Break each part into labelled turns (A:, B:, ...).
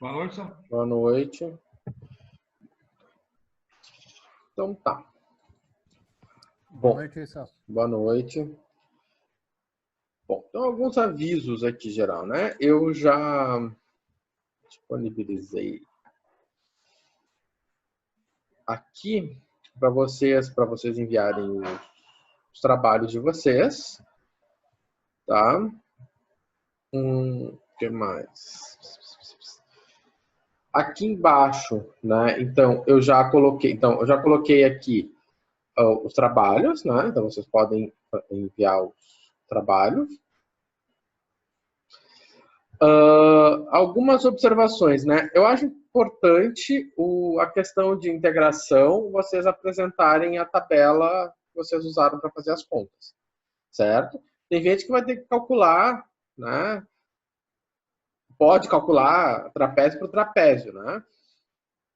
A: Boa noite, senhor.
B: Boa noite. Então tá. Bom,
C: Boa noite, Celso.
B: boa noite. Bom, então alguns avisos aqui geral, né? Eu já disponibilizei aqui para vocês enviarem os trabalhos de vocês, tá? Que mais? Aqui embaixo, né? Então eu já coloquei aqui os trabalhos, né? Então vocês podem enviar os trabalhos. Algumas observações, né? Eu acho importante a questão de integração, vocês apresentarem a tabela que vocês usaram para fazer as contas, certo? Tem gente que vai ter que calcular, né? Pode calcular trapézio por trapézio, né?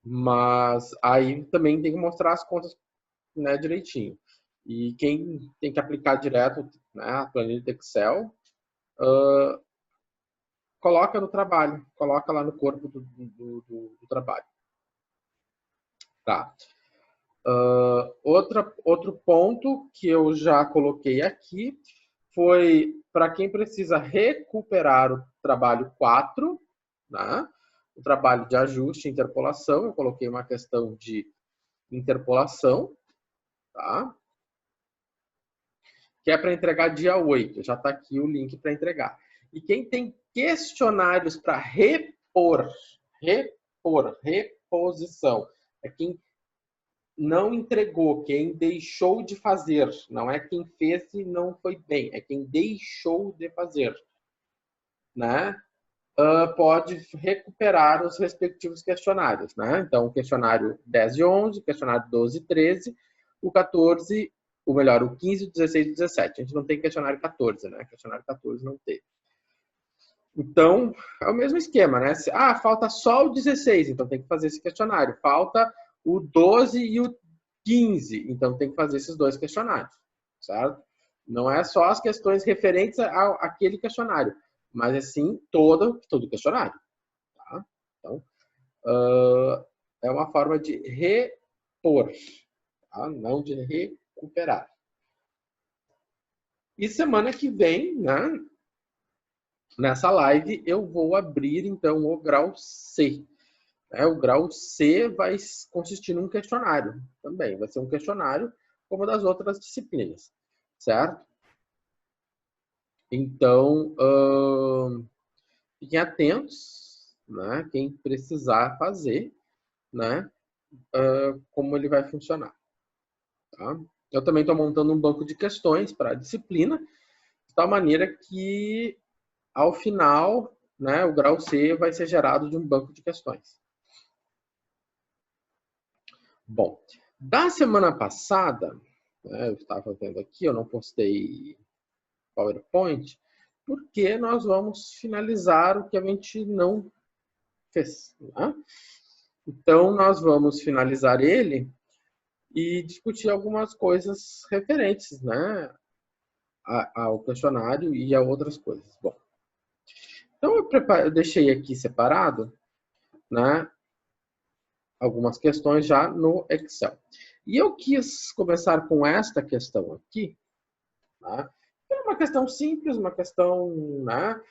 B: Mas aí também tem que mostrar as contas, né, direitinho. E quem tem que aplicar direto, né, a planilha de Excel, coloca no trabalho, coloca lá no corpo do trabalho. Tá. Outro ponto que eu já coloquei aqui foi para quem precisa recuperar o trabalho 4, né? O trabalho de ajuste e interpolação, eu coloquei uma questão de interpolação, tá? Que é para entregar dia 8, já está aqui o link para entregar. E quem tem questionários para reposição, é quem não entregou, quem deixou de fazer, não é quem fez e não foi bem, é quem deixou de fazer, né? Pode recuperar os respectivos questionários, né? Então, o questionário 10 e 11, o questionário 12 e 13, o 14, ou melhor, o 15, 16 e 17. A gente não tem questionário 14, né? Questionário 14 não teve. Então, é o mesmo esquema, né? Falta só o 16, então tem que fazer esse questionário. Falta o 12 e o 15, então tem que fazer esses dois questionários, certo? Não é só as questões referentes àquele questionário, mas é sim todo questionário, tá? Então, é uma forma de repor, tá? Não de recuperar. E semana que vem, né? Nessa live eu vou abrir então o grau C. O grau C vai consistir num questionário também. Vai ser um questionário como das outras disciplinas, certo? Então, fiquem atentos, né? Quem precisar fazer, né? Como ele vai funcionar. Tá? Eu também estou montando um banco de questões para a disciplina, de tal maneira que, ao final, né, o grau C vai ser gerado de um banco de questões. Bom, da semana passada, né, eu estava vendo aqui, eu não postei PowerPoint, porque nós vamos finalizar o que a gente não fez. Né? Então, nós vamos finalizar ele e discutir algumas coisas referentes, né, ao questionário e a outras coisas. Bom, então eu deixei aqui separado, né, algumas questões já no Excel. E eu quis começar com esta questão aqui, né? É uma questão simples, uma questão, né,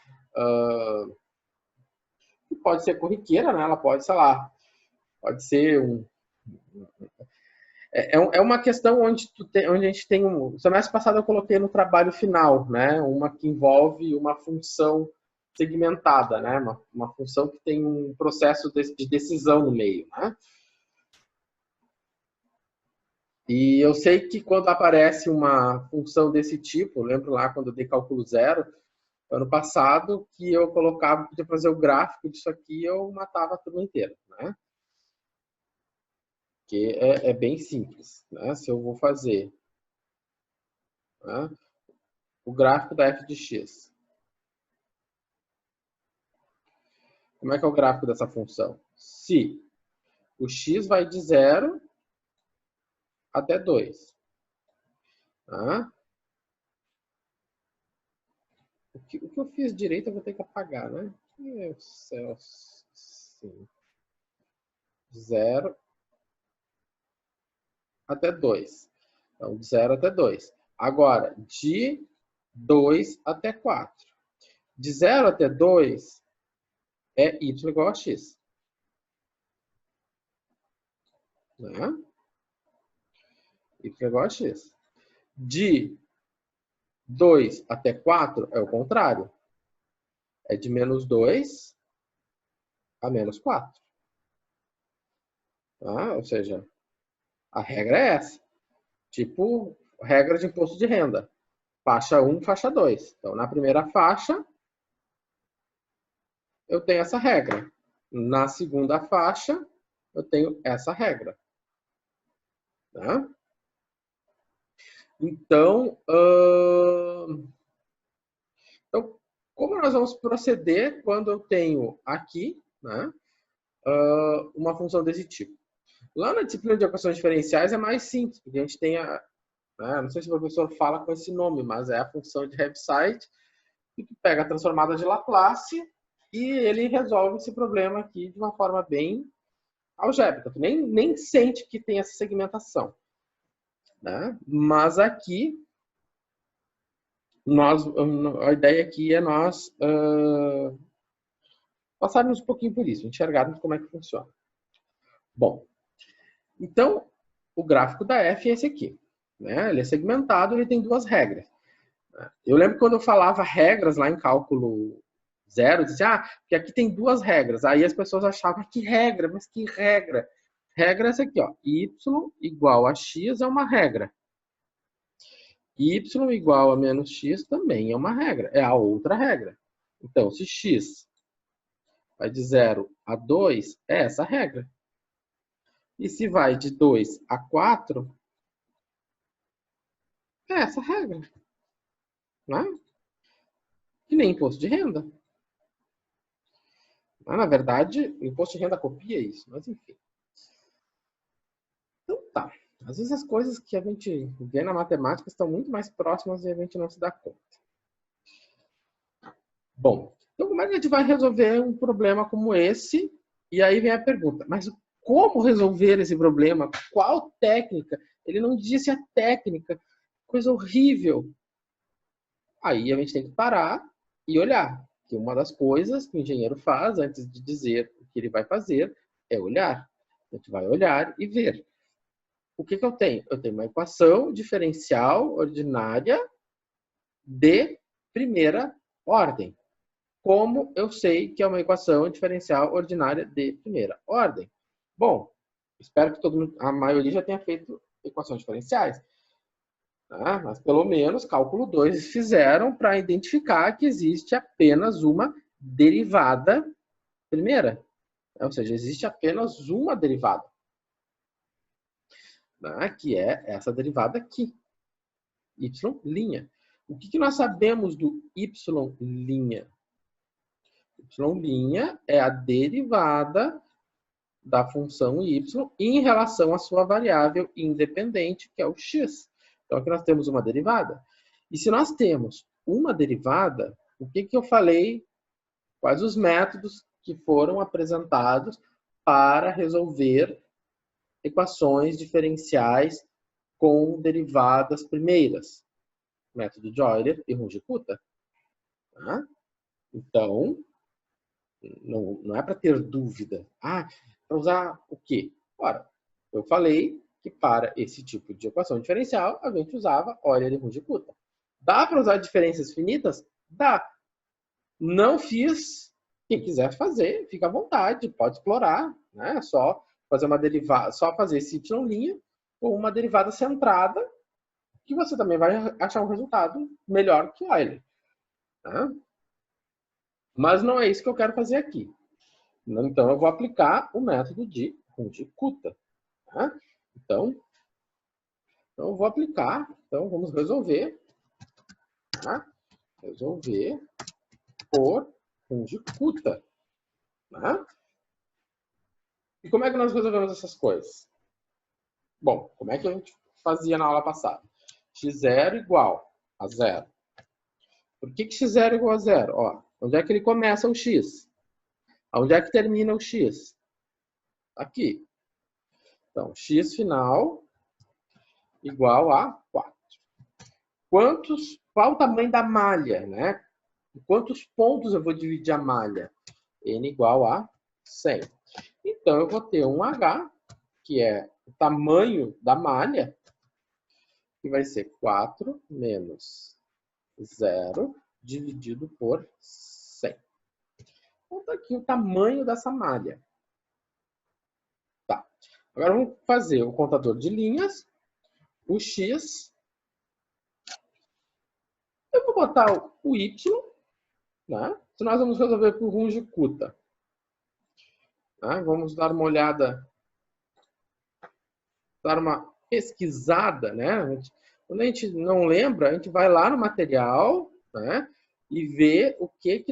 B: que pode ser corriqueira, né? Ela pode, sei lá, pode ser é uma questão onde a gente tem semestre passado eu coloquei no trabalho final, né? Uma que envolve uma função segmentada, né? Uma função que tem um processo de decisão no meio, né? E eu sei que quando aparece uma função desse tipo, lembro lá quando eu dei cálculo zero, ano passado, que eu colocava, podia fazer o gráfico disso aqui, eu matava a turma inteira, né? Que é bem simples, né? Se eu vou fazer, né, o gráfico da f de x. Como é que é o gráfico dessa função? Se o x vai de 0 até 2. Tá? O que eu fiz direito eu vou ter que apagar, né? Meu céu. Sim. De 0 até 2. Então, de 0 até 2. Agora, de 2 até 4. De 0 até 2 é y igual a x. Né? Y igual a x. De 2 até 4 é o contrário. É de menos 2 a menos 4. Tá? Ou seja, a regra é essa. Tipo, regra de imposto de renda. Faixa 1, faixa 2. Então, na primeira faixa, eu tenho essa regra. Na segunda faixa, eu tenho essa regra. Tá? Então, como nós vamos proceder quando eu tenho aqui, né, uma função desse tipo? Lá na disciplina de equações diferenciais é mais simples, porque a gente tem não sei se o professor fala com esse nome, mas é a função de Heaviside, que pega a transformada de Laplace e ele resolve esse problema aqui de uma forma bem algébrica. Tu nem sente que tem essa segmentação. Né? Mas aqui, a ideia aqui é nós passarmos um pouquinho por isso, enxergarmos como é que funciona. Bom, então, o gráfico da F é esse aqui. Né? Ele é segmentado, ele tem duas regras. Eu lembro quando eu falava regras lá em cálculo zero, eu dizia, porque aqui tem duas regras. Aí as pessoas achavam, que regra? Mas que regra? Regra é essa aqui, ó. Y igual a x é uma regra. Y igual a menos x também é uma regra. É a outra regra. Então, se x vai de 0 a 2, é essa regra. E se vai de 2 a 4, é essa regra. Né? Que nem imposto de renda. Na verdade, o imposto de renda copia isso, mas enfim. Então tá. Às vezes as coisas que a gente vê na matemática estão muito mais próximas e a gente não se dá conta. Bom, então como é que a gente vai resolver um problema como esse? E aí vem a pergunta, mas como resolver esse problema? Qual técnica? Ele não disse a técnica. Coisa horrível. Aí a gente tem que parar e olhar. Que uma das coisas que o engenheiro faz antes de dizer o que ele vai fazer é olhar. A gente vai olhar e ver. O que eu tenho? Eu tenho uma equação diferencial ordinária de primeira ordem. Como eu sei que é uma equação diferencial ordinária de primeira ordem? Bom, espero que a maioria já tenha feito equações diferenciais. Tá? Mas pelo menos cálculo 2 fizeram para identificar que existe apenas uma derivada primeira. Ou seja, existe apenas uma derivada. Né? Que é essa derivada aqui. Y'. O que nós sabemos do Y'? Y' é a derivada da função y em relação à sua variável independente, que é o x. Então, aqui nós temos uma derivada. E se nós temos uma derivada, o que eu falei? Quais os métodos que foram apresentados para resolver equações diferenciais com derivadas primeiras? Método de Euler e Runge-Kutta. Tá? Então, não é para ter dúvida. Para usar o quê? Ora, eu falei que para esse tipo de equação diferencial, a gente usava Euler e Runge-Kutta. Dá para usar diferenças finitas? Dá. Não fiz. Quem quiser fazer, fica à vontade, pode explorar. Né? Só fazer uma derivada, só fazer esse y' com uma derivada centrada, que você também vai achar um resultado melhor que Euler. Tá? Mas não é isso que eu quero fazer aqui. Então, eu vou aplicar o método de Runge-Kutta. Tá? Então, eu vou aplicar. Então, vamos resolver. Tá? Resolver por Runge-Kutta. Tá? E como é que nós resolvemos essas coisas? Bom, como é que a gente fazia na aula passada? x0 igual a 0. Por que x0 é igual a 0? Ó, onde é que ele começa o x? Onde é que termina o x? Aqui. Então, x final igual a 4. Qual o tamanho da malha, né? Quantos pontos eu vou dividir a malha? N igual a 100. Então, eu vou ter um H, que é o tamanho da malha, que vai ser 4 menos 0 dividido por 100. Então, tá aqui o tamanho dessa malha. Tá. Agora, vamos fazer o contador de linhas. O X. Eu vou botar o Y, né? Se nós vamos resolver por Runge-Kutta. Né? Vamos dar uma olhada, dar uma pesquisada, né? Quando a gente não lembra, a gente vai lá no material, né? E vê o que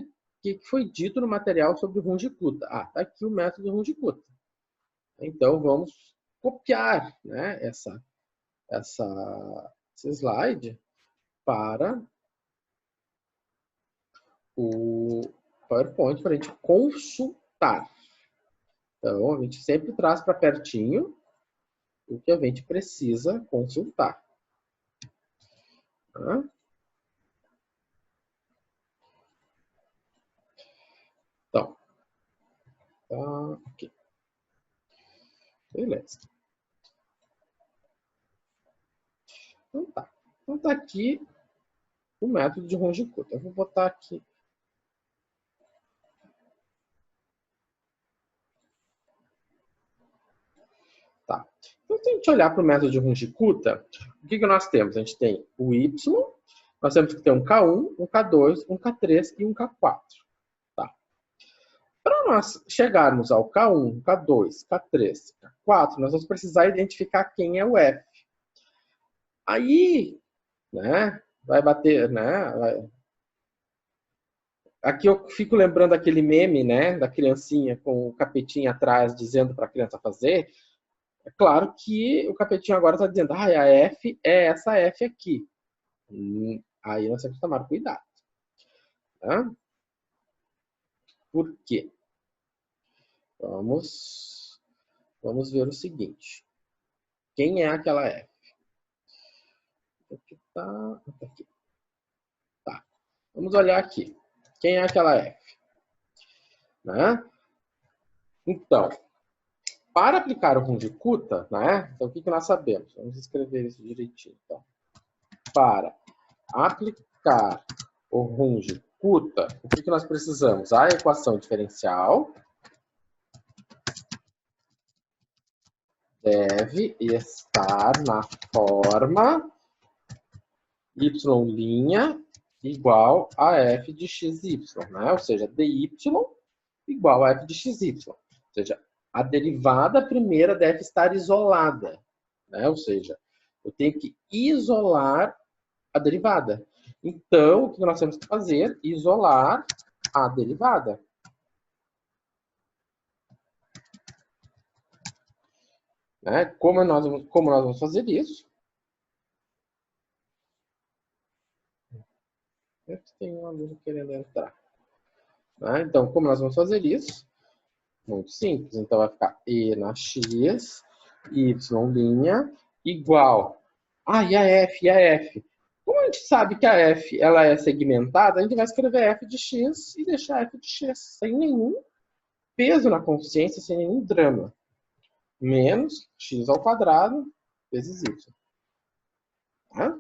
B: foi dito no material sobre o Runge-Kutta. Ah, tá aqui o método Runge-Kutta. Então, vamos copiar, né, esse slide para o PowerPoint para a gente consultar. Então, a gente sempre traz para pertinho o que a gente precisa consultar. Tá? Então, tá aqui. Beleza. Então tá. Então tá aqui o método de Runge-Kutta. Eu vou botar aqui. Tá. Então, se a gente olhar para o método de Runge-Kutta, o que nós temos? A gente tem o Y, nós temos que ter um K1, um K2, um K3 e um K4. Tá. Para nós chegarmos ao K1, K2, K3, K4, nós vamos precisar identificar quem é o F. Aí, né, vai bater, né? Aqui eu fico lembrando aquele meme, né, da criancinha com o capetinho atrás dizendo para a criança fazer. É claro que o capetinho agora está dizendo, a F é essa F aqui. Aí nós temos que tomar cuidado. Tá? Por quê? Vamos ver o seguinte. Quem é aquela F? Aqui tá. Aqui. Tá. Vamos olhar aqui. Quem é aquela F? Né? Então, para aplicar o Runge-Kutta, né? Então, o que nós sabemos? Vamos escrever isso direitinho. Então, para aplicar o Runge-Kutta, o que nós precisamos? A equação diferencial deve estar na forma y' igual a f de xy, né? Ou seja, dy igual a f de xy. Ou seja, a derivada primeira deve estar isolada, né? Ou seja, eu tenho que isolar a derivada. Então, o que nós temos que fazer? Isolar a derivada. Né? Como nós vamos fazer isso? Tem um aluno querendo entrar. Né? Então, como nós vamos fazer isso? Muito simples. Então, vai ficar E na X, Y' igual. E a F? E a F? Como a gente sabe que a F ela é segmentada, a gente vai escrever F de X e deixar F de X sem nenhum peso na consciência, sem nenhum drama. Menos X ao quadrado vezes Y. Tá?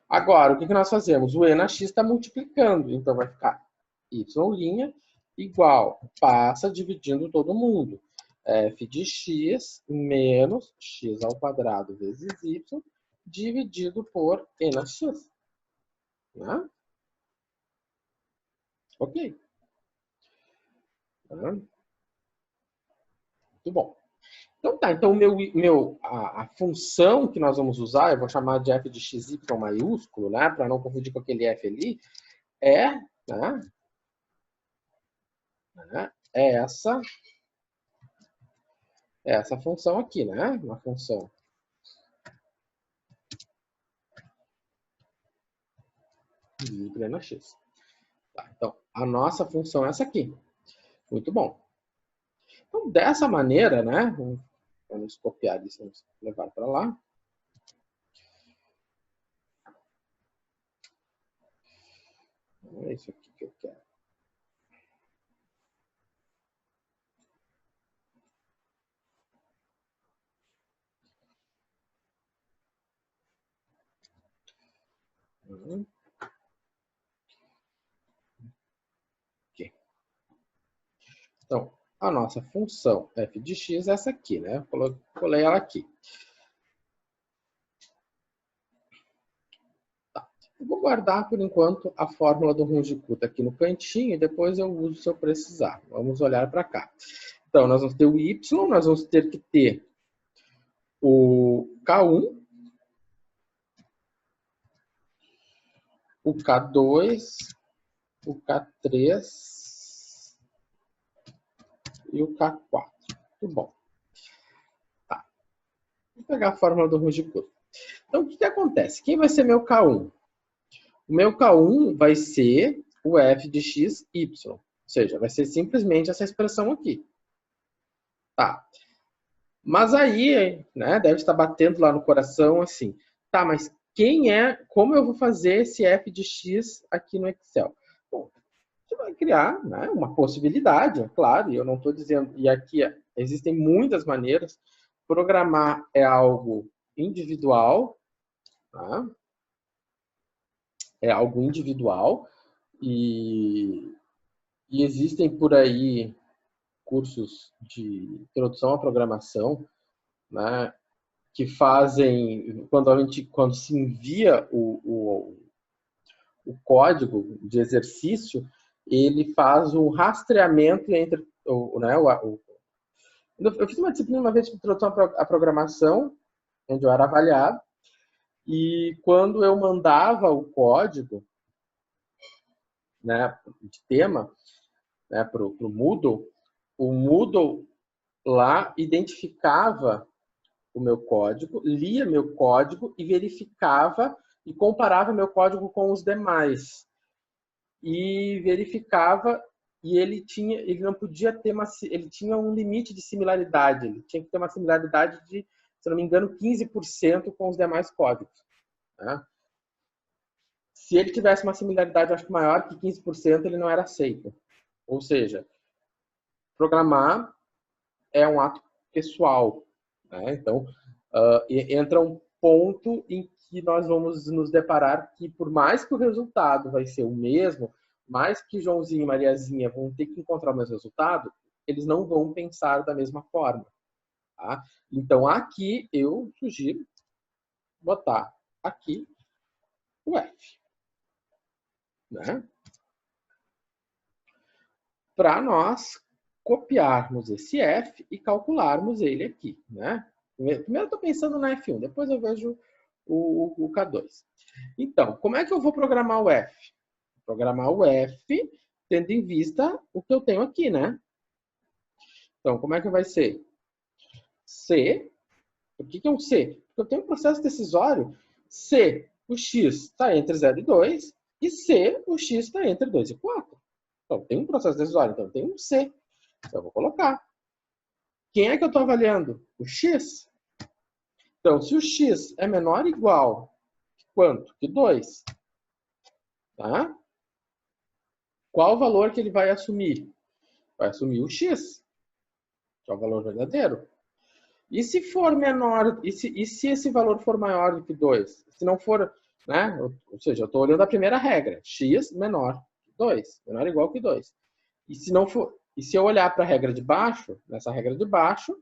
B: Agora, o que nós fazemos? O E na X está multiplicando, então vai ficar Y' igual, passa dividindo todo mundo. F de x menos x ao quadrado vezes y dividido por E na X. Né? Ok. Tá? Muito bom. Então tá, então a função que nós vamos usar, eu vou chamar de f de xy maiúsculo, né, para não confundir com aquele f ali, é, é essa função aqui, né? Uma função de y na x. Tá, então, a nossa função é essa aqui. Muito bom. Então, dessa maneira, né? Vamos copiar isso, vamos levar para lá. É isso aqui que eu quero. Aqui. Então, a nossa função f de x é essa aqui, né? Colei ela aqui. Tá. Eu vou guardar, por enquanto, a fórmula do Runge-Kutta aqui no cantinho e depois eu uso se eu precisar. Vamos olhar para cá. Então, nós vamos ter o y, nós vamos ter que ter o K1, o K2, o K3 e o K4. Muito bom. Tá. Vou pegar a fórmula do Runge-Kutta. Então, o que acontece? Quem vai ser meu K1? O meu K1 vai ser o f de x, y. Ou seja, vai ser simplesmente essa expressão aqui. Tá. Mas aí, né, deve estar batendo lá no coração assim. Tá, mas como eu vou fazer esse f de x aqui no Excel? Bom, você vai criar, né, uma possibilidade, é claro, e eu não estou dizendo, e aqui existem muitas maneiras. Programar é algo individual, tá? É algo individual e existem por aí cursos de introdução à programação, né, que fazem, quando se envia o código de exercício, ele faz um rastreamento entre eu fiz uma disciplina uma vez de introdução à programação, onde eu era avaliado, e quando eu mandava o código, né, de tema, né, para o Moodle, o Moodle lá identificava o meu código, lia meu código e verificava e comparava meu código com os demais. E verificava, e ele não podia ter ele tinha um limite de similaridade, ele tinha que ter uma similaridade de, se não me engano, 15% com os demais códigos, né? Se ele tivesse uma similaridade, acho que maior que 15%, ele não era aceito. Ou seja, programar é um ato pessoal, né? Então, entra um ponto em que nós vamos nos deparar que, por mais que o resultado vai ser o mesmo, mais que Joãozinho e Mariazinha vão ter que encontrar o mesmo resultado, eles não vão pensar da mesma forma. Tá? Então, aqui eu sugiro botar aqui o F. Né? Para nós copiarmos esse F e calcularmos ele aqui. Né? Primeiro eu estou pensando na F1, depois eu vejo o K2. Então, como é que eu vou programar o F? Programar o F tendo em vista o que eu tenho aqui, né? Então, como é que vai ser? C. O que é um C? Porque eu tenho um processo decisório. C, o x está entre 0 e 2. E C, o x está entre 2 e 4. Então, tem um processo decisório. Então, tem um C. Então, eu vou colocar. Quem é que eu estou avaliando? O x. Então, se o x é menor ou igual quanto? Que 2. Tá? Qual o valor que ele vai assumir? Vai assumir o x, que é o valor verdadeiro. E se for menor, e se esse valor for maior do que 2? Se não for, né? Ou seja, eu estou olhando a primeira regra, x menor que 2, menor ou igual que 2. E se não for, e se eu olhar para a regra de baixo, nessa regra de baixo,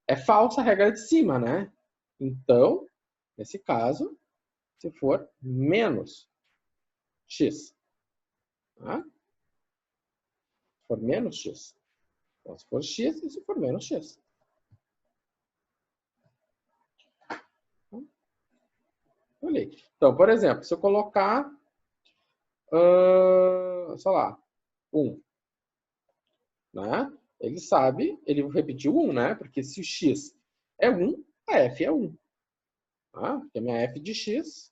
B: é falsa a regra de cima, né? Então, nesse caso, se for menos x, tá? Se for menos x. Então, se for x e se for menos x. Olhei. Então, por exemplo, se eu colocar, sei lá, 1, né? Ele sabe, ele repetiu 1, né? Porque se o x é 1, a f é 1. Tá? Porque a minha f de x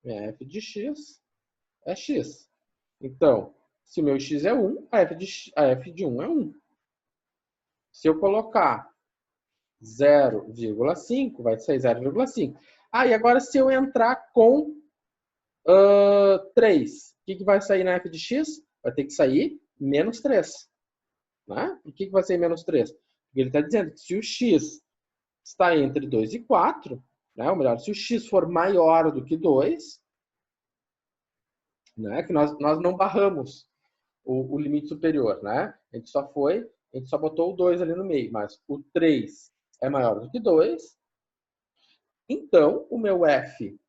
B: é x. Então, se o meu x é 1, a f de 1 é 1. Se eu colocar 0,5, vai sair 0,5. E agora se eu entrar com 3, o que vai sair na f de x? Vai ter que sair menos 3. Né? Por que vai sair menos 3? Porque ele está dizendo que se o x está entre 2 e 4, né? Ou melhor, se o x for maior do que 2, né? Que nós não barramos o limite superior, né? A gente só botou o 2 ali no meio, mas o 3 é maior do que 2, então o meu f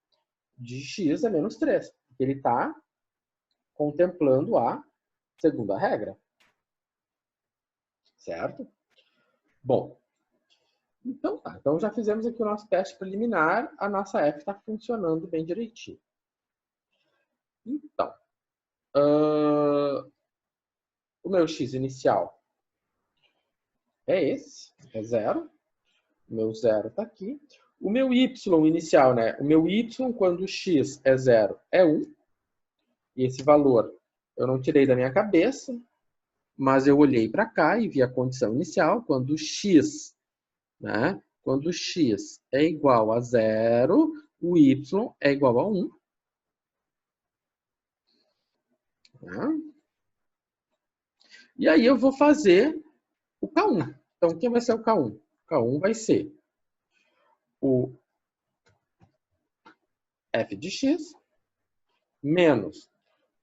B: de x é menos 3, porque ele está contemplando a segunda regra. Certo? Bom, então tá. Então já fizemos aqui o nosso teste preliminar, a nossa f está funcionando bem direitinho. Então, o meu x inicial é esse, é 0. O meu 0 está aqui. O meu y inicial, né? O meu y, quando x é 0, é 1. E esse valor eu não tirei da minha cabeça, mas eu olhei para cá e vi a condição inicial, quando x, né? Quando x é igual a 0, o y é igual a 1. Tá? E aí eu vou fazer o K1. Então, quem vai ser o K1? O K1 vai ser o f de x menos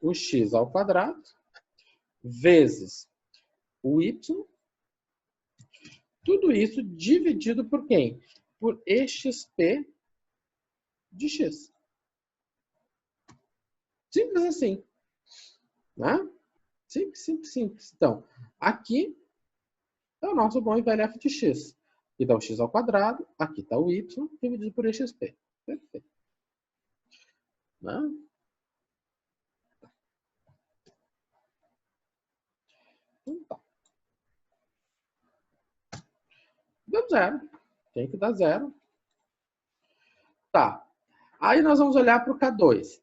B: o x ao quadrado vezes o y, tudo isso dividido por quem? Por exp de x. Simples assim. Né? Simples, simples, simples. Então, aqui é o nosso bom e velho f de x. Aqui está o x ao quadrado, aqui está o y, dividido por exp. Perfeito. Né? Então tá. Deu 0. Tem que dar 0. Tá. Aí nós vamos olhar para o K2.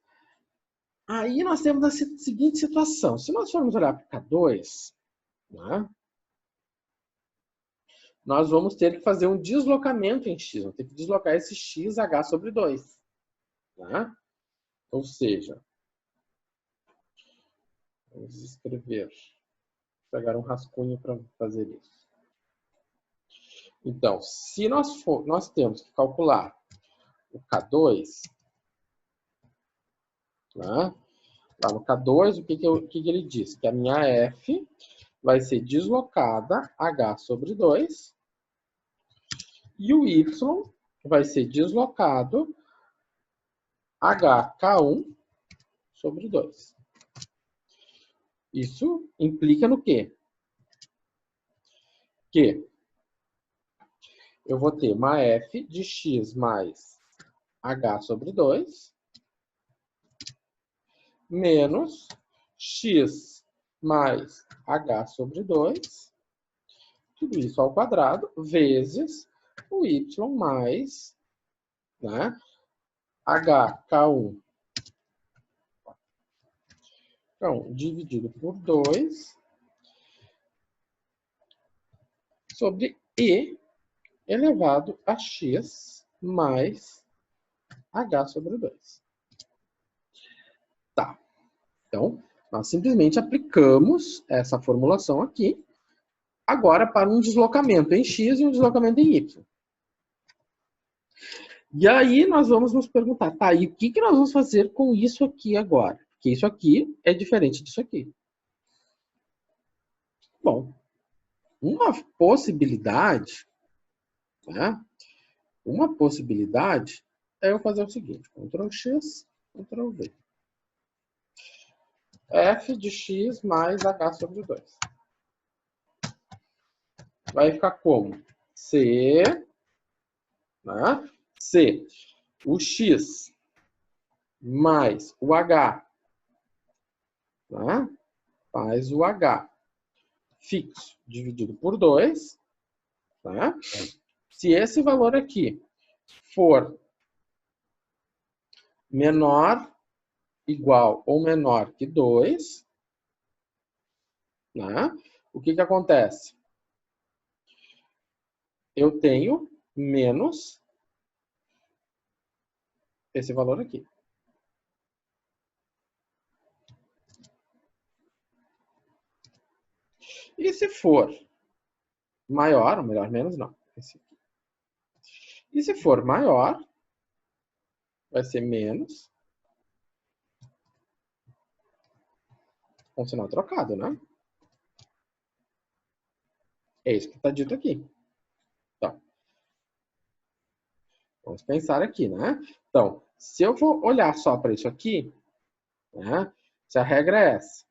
B: Aí nós temos a seguinte situação. Se nós formos olhar para o K2, né, nós vamos ter que fazer um deslocamento em x. Vamos ter que deslocar esse x h sobre 2. Né? Ou seja, vamos escrever. Vou pegar um rascunho para fazer isso. Então, se nós temos que calcular o K2, né? Lá no K2, o que ele diz? Que a minha f vai ser deslocada h sobre 2 e o y vai ser deslocado hk1 sobre 2. Isso implica no quê? Que eu vou ter uma f de x mais h sobre 2 menos x mais h sobre 2, tudo isso ao quadrado, vezes o y mais, né, hk1 então, dividido por 2 sobre e elevado a x mais h sobre 2. Tá. Então, nós simplesmente aplicamos essa formulação aqui, agora para um deslocamento em x e um deslocamento em y. E aí nós vamos nos perguntar, tá, e o que nós vamos fazer com isso aqui agora? Porque isso aqui é diferente disso aqui. Bom, uma possibilidade, né? Uma possibilidade é eu fazer o seguinte, Ctrl X, Ctrl V. F de x mais h sobre 2. Vai ficar como? C, né? C, o x mais o h, né? Faz o h fixo dividido por 2. Tá? Se esse valor aqui for menor igual ou menor que 2, né? O que acontece? Eu tenho menos esse valor aqui. E se for maior, ou melhor, menos não. E se for maior, vai ser menos com sinal trocado, né? É isso que está dito aqui. Então, vamos pensar aqui, né? Então, se eu for olhar só para isso aqui, né? Se a regra é essa.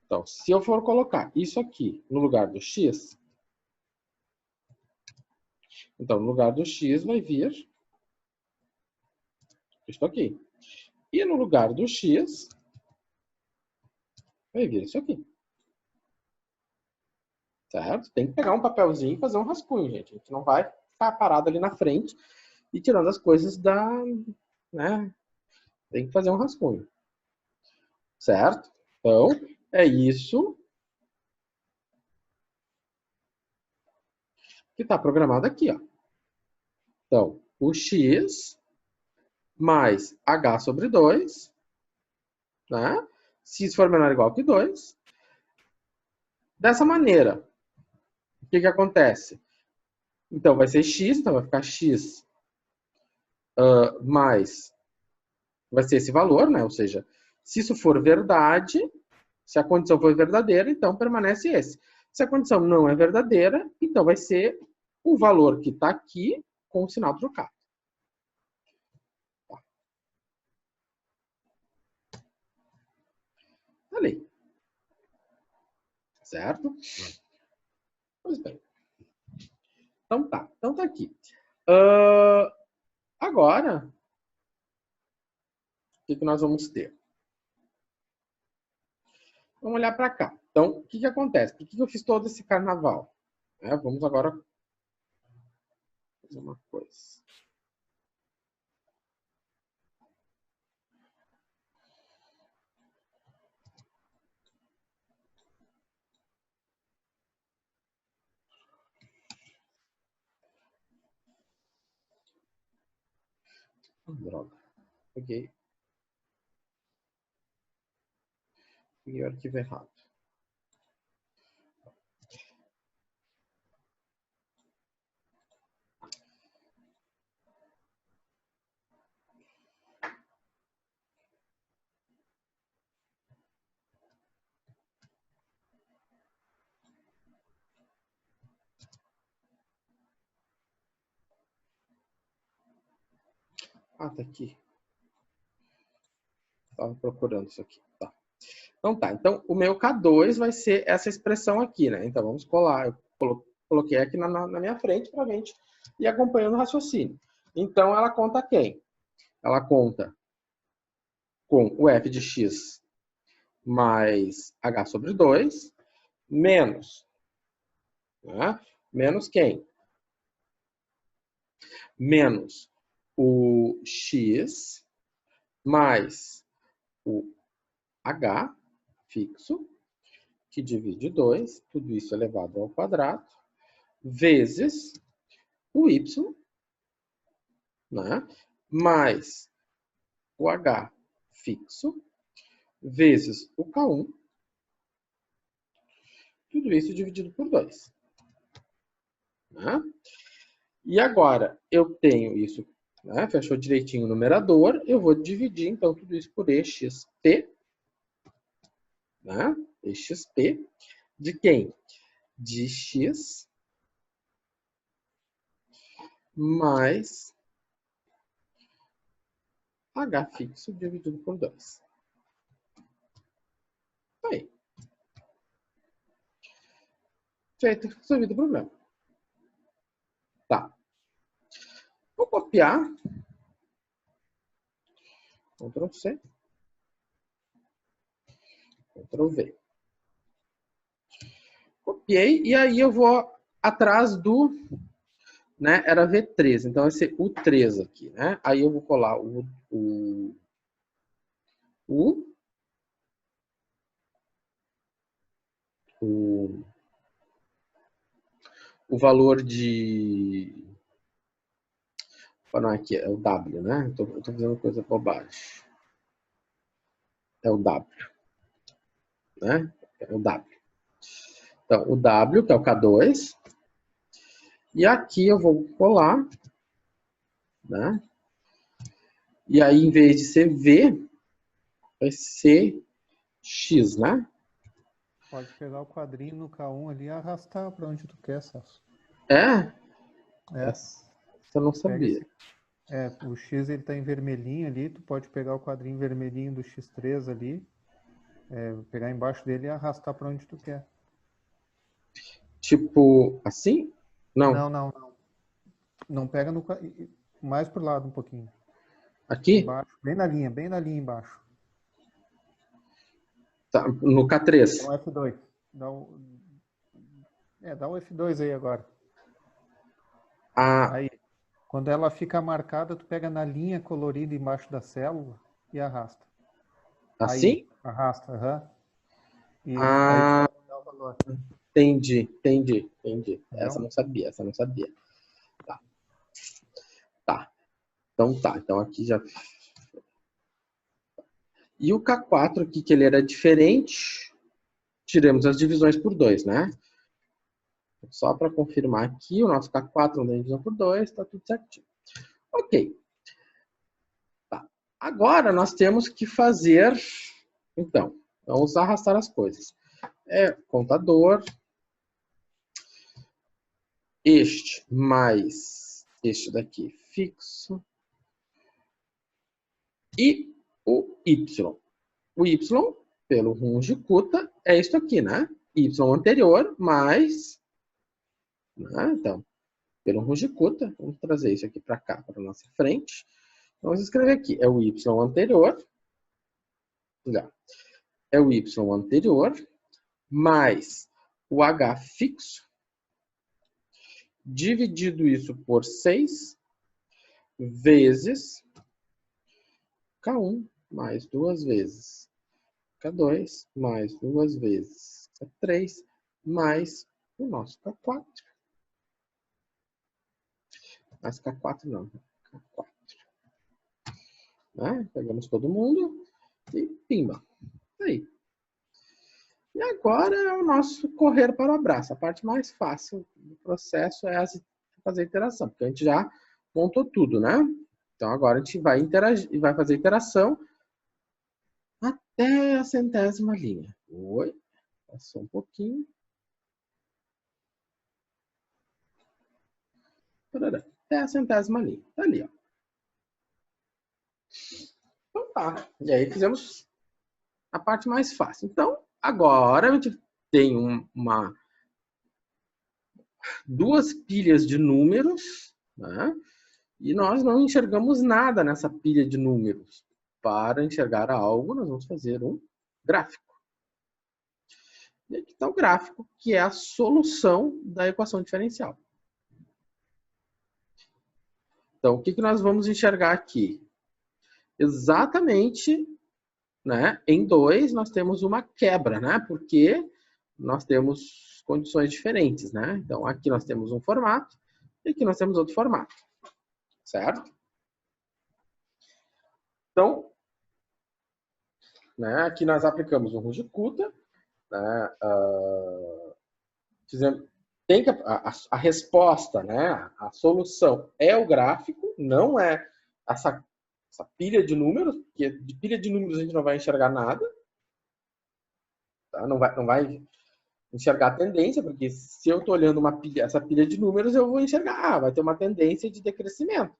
B: Então, se eu for colocar isso aqui no lugar do x, então no lugar do x vai vir isso aqui. E no lugar do x, vai vir isso aqui. Certo? Tem que pegar um papelzinho e fazer um rascunho, gente. A gente não vai ficar parado ali na frente e tirando as coisas da... né? Tem que fazer um rascunho. Certo? Então, é isso que está programado aqui, ó. Então, o x mais h sobre 2, né? Se isso for menor ou igual que 2. Dessa maneira, o que acontece? Então, vai ser x, então vai ficar x mais... vai ser esse valor, né? Ou seja, se isso for verdade, se a condição for verdadeira, então permanece esse. Se a condição não é verdadeira, então vai ser o valor que está aqui com o sinal trocado. Tá. Ali. Certo? Pois bem. Então tá. Então tá aqui. Agora, o que nós vamos ter? Vamos olhar para cá. Então, o que acontece? Por que eu fiz todo esse carnaval? Vamos agora fazer uma coisa. Droga. Peguei o arquivo errado. Ah, tá aqui. Estava procurando isso aqui. Tá. Então tá. Então o meu K2 vai ser essa expressão aqui, né? Então vamos colar. Eu coloquei aqui na minha frente para a gente ir acompanhando o raciocínio. Então ela conta quem? Ela conta com o f de x mais h sobre 2 menos, né? Menos quem? Menos o x mais o h fixo, que divide 2, tudo isso elevado ao quadrado, vezes o y, né? Mais o h fixo, vezes o K1, tudo isso dividido por 2. Né? E agora, eu tenho isso, né? Fechou direitinho o numerador, eu vou dividir, então, tudo isso por exp, né? Exp de quem? De x mais h fixo dividido por 2. Aí. Feito, resolvido o problema. Tá. Vou copiar. Ctrl C. Ctrl V. Copiei e aí eu vou atrás do né, era V3. Então vai ser U3 aqui, né? Aí eu vou colar o, o valor de... Não, aqui é o W, né? Eu tô fazendo coisa bobagem. É o W, né? É o W. Então, o W, que é o K2. E aqui eu vou colar, né? E aí, em vez de ser V, vai ser X, né?
A: Pode pegar o quadrinho no K1 ali e arrastar para onde tu quer, Celso.
B: É?
A: É.
B: Essa eu não
A: Pega
B: sabia.
A: esse. O X ele tá em vermelhinho ali, tu pode pegar o quadrinho vermelhinho do X3 ali, pegar embaixo dele e arrastar para onde tu quer.
B: Tipo, assim? Não.
A: Não, não, não. Não pega mais pro lado um pouquinho.
B: Aqui?
A: Embaixo, bem na linha embaixo.
B: Tá, no K3.
A: Dá um F2. Dá um F2 aí agora.
B: Ah,
A: Aí, quando ela fica marcada, tu pega na linha colorida embaixo da célula e arrasta. Aí,
B: assim?
A: arrasta, aham. Isso, aí tu
B: Ah,
A: vai mudar o valor.
B: entendi. Essa eu
A: Entendeu?
B: não sabia, Tá, tá. Então tá, então aqui já... E o K4 aqui, que ele era diferente, tiramos as divisões por 2, né? Só para confirmar aqui, o nosso K4 não tem divisão por 2, tá tudo certinho. Ok. Tá. Agora nós temos que fazer... Então, vamos arrastar as coisas. Contador. Este mais este daqui fixo. E o Y. O Y, pelo Runge-Kutta, é isso aqui, né? Y anterior mais... Né? Então, pelo Runge-Kutta, vamos trazer isso aqui para cá, para nossa frente. Então, vamos escrever aqui. É o Y anterior. É o Y anterior mais o H fixo, dividido isso por 6, vezes K1 mais 2 vezes K2 mais 2 vezes K3 mais o nosso K4. Mas K4 não, K4. Né? Pegamos todo mundo e pimba. Aí. E agora é o nosso correr para o abraço. A parte mais fácil do processo é fazer a interação, porque a gente já montou tudo, né? Então agora a gente vai interagir e vai fazer a interação até a centésima linha. Oi, passou um pouquinho. Até a centésima linha. Tá ali, ó. Então tá. E aí fizemos a parte mais fácil. Então, agora a gente tem duas pilhas de números, né? E nós não enxergamos nada nessa pilha de números. Para enxergar algo, nós vamos fazer um gráfico. E aqui está o gráfico, que é a solução da equação diferencial. Então, o que nós vamos enxergar aqui? Exatamente, né, em 2 nós temos uma quebra, né? Porque nós temos condições diferentes, né? Então, aqui nós temos um formato e aqui nós temos outro formato, certo? Então, né, aqui nós aplicamos um Runge-Kutta, né, tem que, a resposta, né, a solução é o gráfico, não é essa pilha de números, porque de pilha de números a gente não vai enxergar nada, tá? Não vai enxergar a tendência, porque se eu estou olhando essa pilha de números, eu vou enxergar, vai ter uma tendência de decrescimento,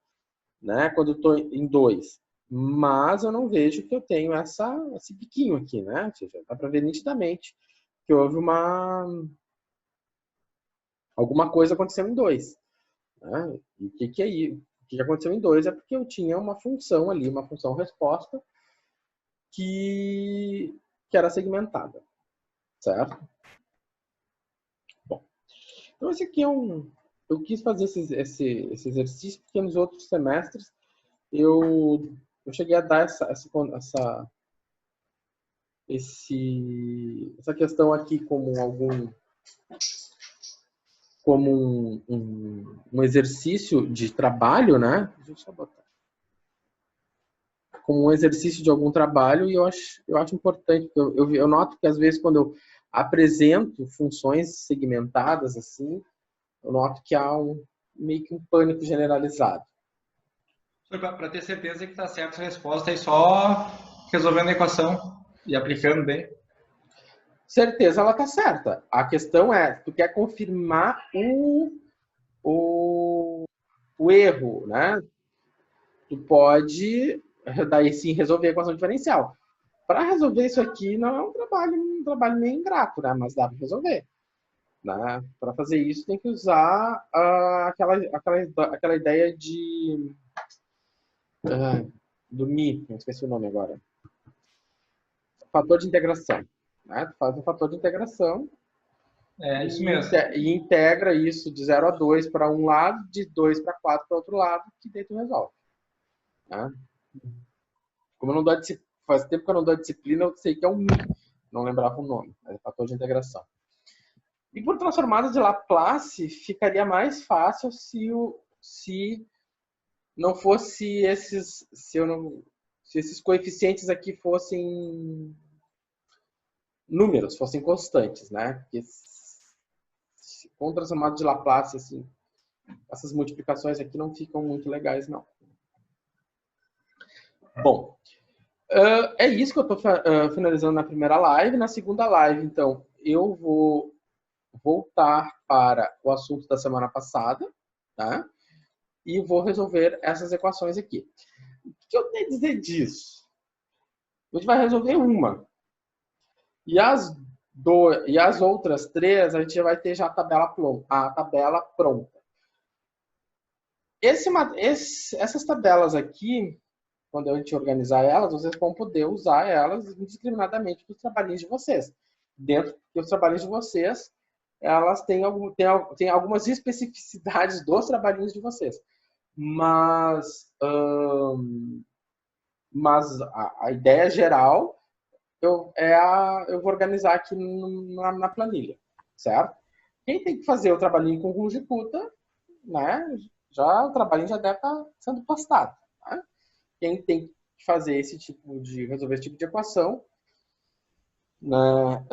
B: né, quando eu estou em 2. Mas eu não vejo que eu tenho esse piquinho aqui, né? Ou seja, dá para ver nitidamente que houve alguma coisa aconteceu em 2. Né? E o que é isso? O que aconteceu em 2 é porque eu tinha uma função ali, uma função resposta que era segmentada, certo? Bom, então esse aqui é um eu quis fazer esse exercício porque nos outros semestres eu cheguei a dar essa questão aqui como um exercício de trabalho, né? Deixa eu só botar. Como um exercício de algum trabalho, e eu acho importante, porque eu noto que às vezes quando eu apresento funções segmentadas assim, eu noto que há meio que um pânico generalizado.
C: Para ter certeza que está certa a resposta é só resolvendo a equação e aplicando bem.
B: Certeza ela está certa. A questão é, tu quer confirmar o erro, né? Tu pode, daí sim, resolver a equação diferencial. Para resolver isso aqui não é um trabalho meio ingrato, né? Mas dá para resolver. Né? Para fazer isso tem que usar aquela ideia do Mi, não esqueci o nome agora. Fator de integração. Né? Tu faz um fator de integração
C: isso mesmo.
B: E integra isso de 0 a 2 para um lado, de 2 para 4 para outro lado, que daí tu resolve. Né? Como eu não dou faz tempo que eu não dou disciplina, eu sei que é um Mi. Não lembrava o nome, mas é fator de integração. E por transformada de Laplace, ficaria mais fácil se não fosse se esses coeficientes aqui fossem números, fossem constantes, né? Porque com transformada de Laplace, assim, essas multiplicações aqui não ficam muito legais, não. Bom, é isso que eu estou finalizando na primeira live. Na segunda live, então, eu vou voltar para o assunto da semana passada, tá? E vou resolver essas equações aqui. O que eu tenho a dizer disso? A gente vai resolver uma. E as outras 3, a gente já vai ter já a tabela pronta. Essas tabelas aqui, quando a gente organizar elas, vocês vão poder usar elas indiscriminadamente para os trabalhinhos de vocês. Dentro dos trabalhinhos de vocês, elas têm algumas especificidades dos trabalhinhos de vocês. Mas a ideia geral eu vou organizar aqui na planilha, certo? Quem tem que fazer o trabalhinho com Rujicuta, né? O trabalhinho já deve estar sendo postado. Tá? Quem tem que fazer resolver esse tipo de equação, né,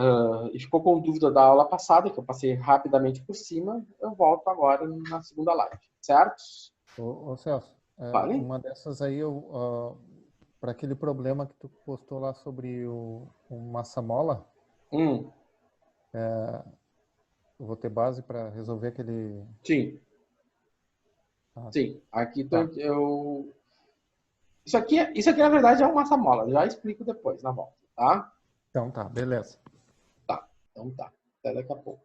B: e ficou com dúvida da aula passada, que eu passei rapidamente por cima, eu volto agora na segunda live, certo?
A: Ô Celso,
B: Vale?
A: uma dessas aí, para aquele problema que tu postou lá sobre o massa-mola, eu vou ter base para resolver aquele...
B: Sim. Sim. Aqui
A: tá.
B: Isso aqui, na verdade, é um massa-mola. Já explico depois, na volta, tá?
A: Então tá, beleza.
B: Tá, então tá. Até daqui a pouco.